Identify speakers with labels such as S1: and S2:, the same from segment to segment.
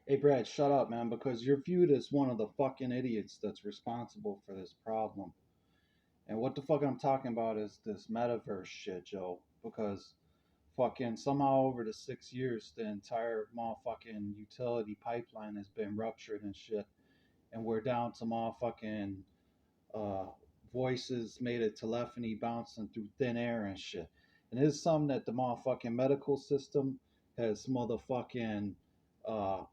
S1: Hey Brad, shut up, man, because you're viewed as one of the fucking idiots that's responsible for this problem. And what the fuck I'm talking about is this metaverse shit, Joe. Because fucking somehow over the 6 years, the entire motherfucking utility pipeline has been ruptured and shit. And we're down to motherfucking uh, voices made of telephony bouncing through thin air and shit. And it's something that the motherfucking medical system has motherfucking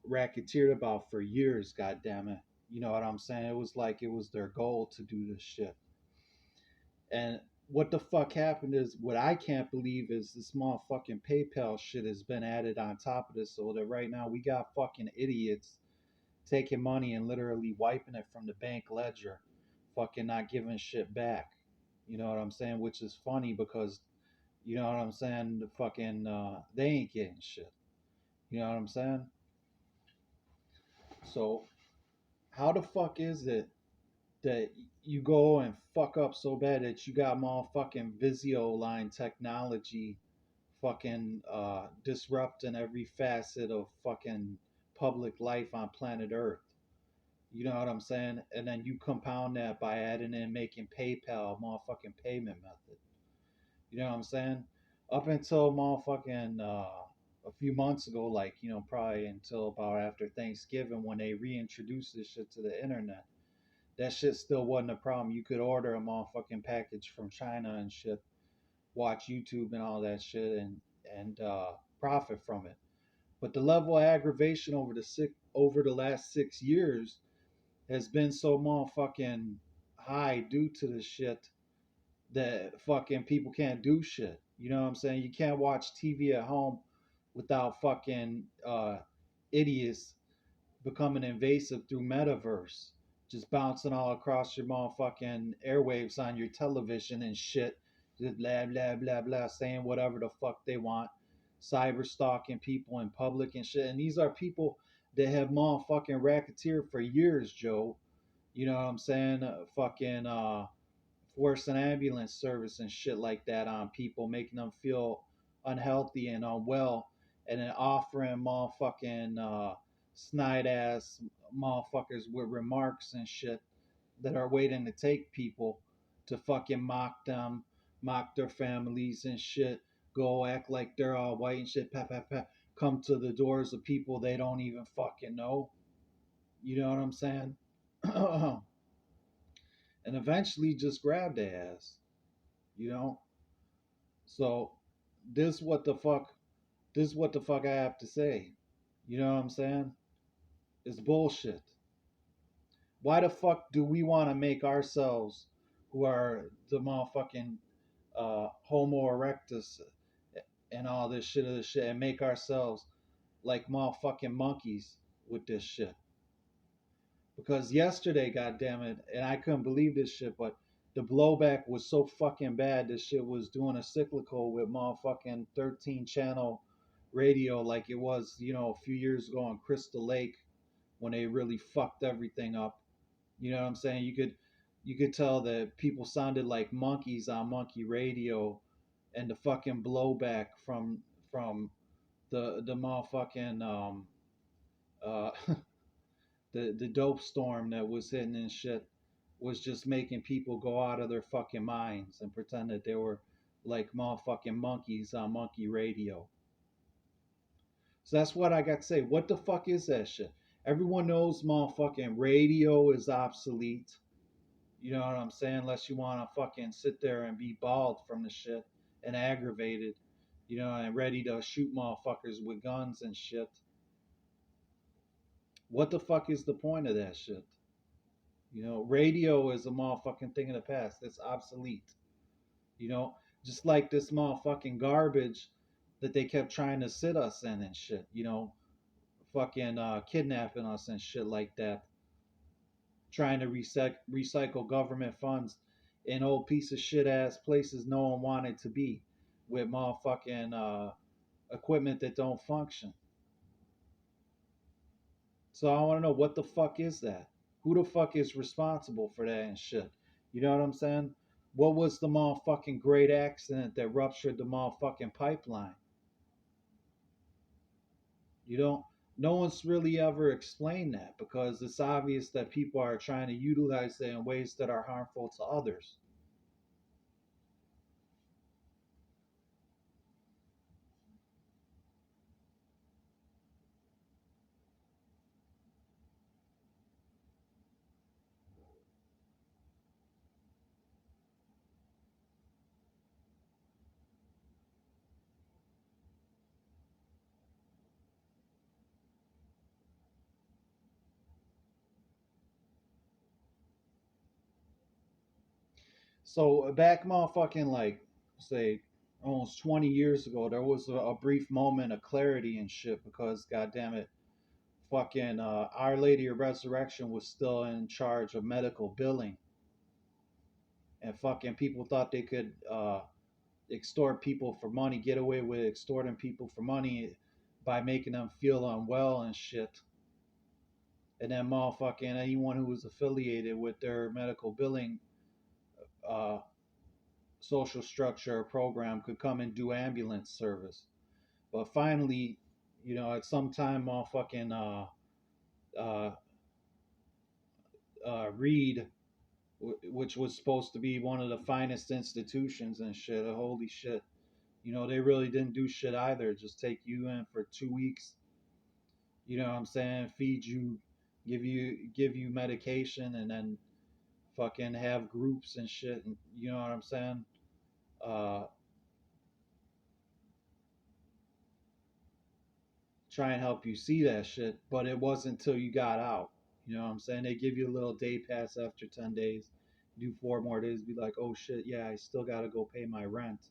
S1: racketeered about for years, god damn it. You know what I'm saying? It was like it was their goal to do this shit. And what the fuck happened is what I can't believe is this motherfucking PayPal shit has been added on top of this so that right now we got fucking idiots taking money and literally wiping it from the bank ledger, fucking not giving shit back. You know what I'm saying? Which is funny because you know what I'm saying. The fucking they ain't getting shit. You know what I'm saying? So how the fuck is it that you go and fuck up so bad that you got motherfucking Visio line technology fucking disrupting every facet of fucking public life on planet Earth? You know what I'm saying? And then you compound that by adding in making PayPal a motherfucking payment method. You know what I'm saying? Up until motherfucking a few months ago, like, you know, probably until about after Thanksgiving when they reintroduced this shit to the internet, that shit still wasn't a problem. You could order a motherfucking package from China and shit, watch YouTube and all that shit and profit from it. But the level of aggravation over the last 6 years has been so motherfucking high due to the shit that fucking people can't do shit. You know what I'm saying? You can't watch TV at home without fucking idiots becoming invasive through Metaverse, just bouncing all across your motherfucking airwaves on your television and shit, just blah blah blah blah, saying whatever the fuck they want, cyber stalking people in public and shit. And these are people that have motherfucking racketeered for years, Joe. You know what I'm saying? Fucking force an ambulance service and shit like that on people, making them feel unhealthy and unwell, and then offering motherfucking snide ass motherfuckers with remarks and shit that are waiting to take people to fucking mock them, mock their families and shit, go act like they're all white and shit, pat, pat, pat, come to the doors of people they don't even fucking know. You know what I'm saying? And eventually just grab their ass, you know? So this what the fuck this is what the fuck I have to say. You know what I'm saying? It's bullshit. Why the fuck do we want to make ourselves, who are the motherfucking Homo erectus and all this shit, and make ourselves like motherfucking monkeys with this shit? Because yesterday, goddamn it, and I couldn't believe this shit, but the blowback was so fucking bad. This shit was doing a cyclical with motherfucking 13 channel radio like it was, you know, a few years ago on Crystal Lake when they really fucked everything up. You know what I'm saying? You could tell that people sounded like monkeys on monkey radio, and the fucking blowback from the motherfucking uh the dope storm that was hitting and shit was just making people go out of their fucking minds and pretend that they were like motherfucking monkeys on monkey radio. So that's what I got to say. What the fuck is that shit? Everyone knows motherfucking radio is obsolete. You know what I'm saying? Unless you want to fucking sit there and be bald from the shit and aggravated, you know, and ready to shoot motherfuckers with guns and shit. What the fuck is the point of that shit? You know, radio is a motherfucking thing of the past. It's obsolete. You know, just like this motherfucking garbage that they kept trying to sit us in and shit. You know, fucking kidnapping us and shit like that. Trying to recycle government funds in old piece of shit ass places no one wanted to be, with motherfucking equipment that don't function. So I want to know what the fuck is that? Who the fuck is responsible for that and shit? You know what I'm saying? What was the motherfucking great accident that ruptured the motherfucking pipeline? You know, No one's really ever explained that because it's obvious that people are trying to utilize it in ways that are harmful to others. So back motherfucking like say almost 20 years ago, there was a brief moment of clarity and shit because goddamn it, fucking Our Lady of Resurrection was still in charge of medical billing, and fucking people thought they could extort people for money, get away with extorting people for money by making them feel unwell and shit. And then motherfucking anyone who was affiliated with their medical billing uh, social structure or program could come and do ambulance service. But finally, at some time, motherfucking uh, Reed, which was supposed to be one of the finest institutions and shit, holy shit, they really didn't do shit either. Just take you in for 2 weeks, you know what I'm saying? Feed you, give you medication, and then fucking have groups and shit, and you know what I'm saying? Uh, Try and help you see that shit, but it wasn't until you got out. You know what I'm saying? They give you a little day pass after 10 days, do 4 more days, be like, oh shit, yeah, I still got to go pay my rent.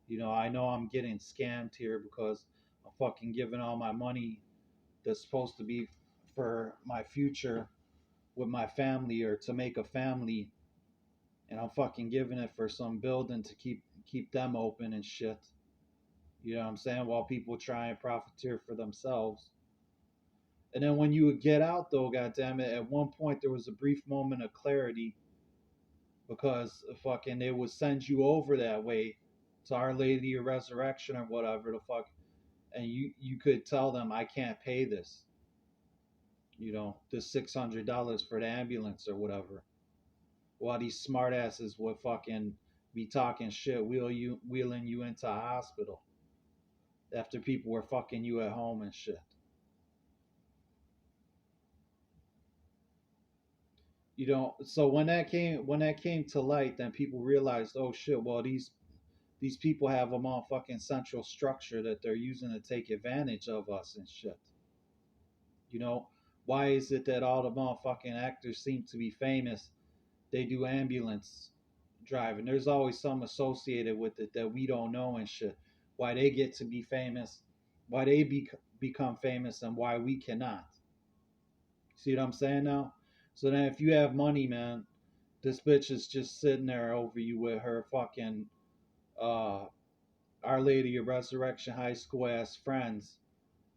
S1: I know I'm getting scammed here because I'm fucking giving all my money that's supposed to be for my future with my family or to make a family, and I'm fucking giving it for some building to keep them open and shit. You know what I'm saying? While people try and profiteer for themselves. And then when you would get out, though, goddamn it, at one point there was a brief moment of clarity because fucking they would send you over that way to Our Lady of Resurrection or whatever the fuck, and you could tell them I can't pay this, this $600 for the ambulance or whatever. While these smartasses would fucking be talking shit, wheeling you into a hospital after people were fucking you at home and shit. So when that came to light, then people realized, oh shit, well these people have a motherfucking central structure that they're using to take advantage of us and shit. You know, why is it that all the motherfucking actors seem to be famous? They do ambulance driving. There's always some associated with it that we don't know and shit. Why they get to be famous, why they become famous, and why we cannot. See what I'm saying now? So then, if you have money, man, this bitch is just sitting there over you with her fucking uh, Our Lady of Resurrection High School ass friends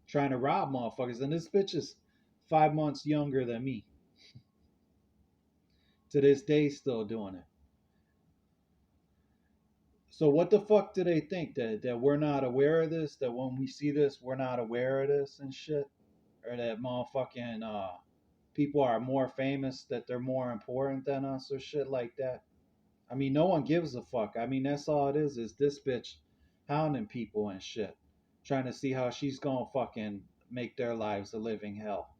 S1: trying to rob motherfuckers. And this bitch is 5 months younger than me. To this day, still doing it. So what the fuck do they think that we're not aware of this? That when we see this, we're not aware of this and shit, or that motherfucking people are more famous, that they're more important than us, or shit like that. I mean, no one gives a fuck. I mean, that's all it is this bitch hounding people and shit, trying to see how she's gonna fucking make their lives a living hell.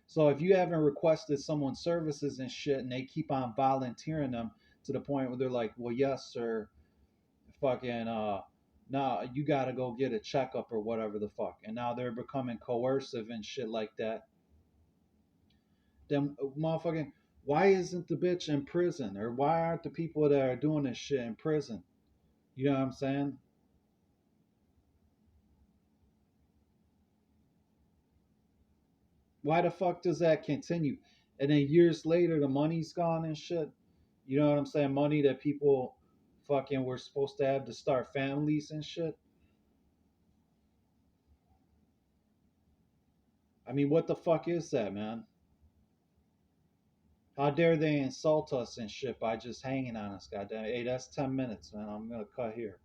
S1: So if you haven't requested someone's services and shit, and they keep on volunteering them to the point where they're like, "Well, yes, sir, fucking nah, you gotta go get a checkup or whatever the fuck," and now they're becoming coercive and shit like that, then motherfucking, why isn't the bitch in prison, or why aren't the people that are doing this shit in prison? You know what I'm saying? Why the fuck does that continue? And then years later, the money's gone and shit. You know what I'm saying? Money that people fucking were supposed to have to start families and shit. I mean, what the fuck is that, man? How dare they insult us and shit by just hanging on us, goddamn. Hey, that's 10 minutes, man. I'm gonna cut here.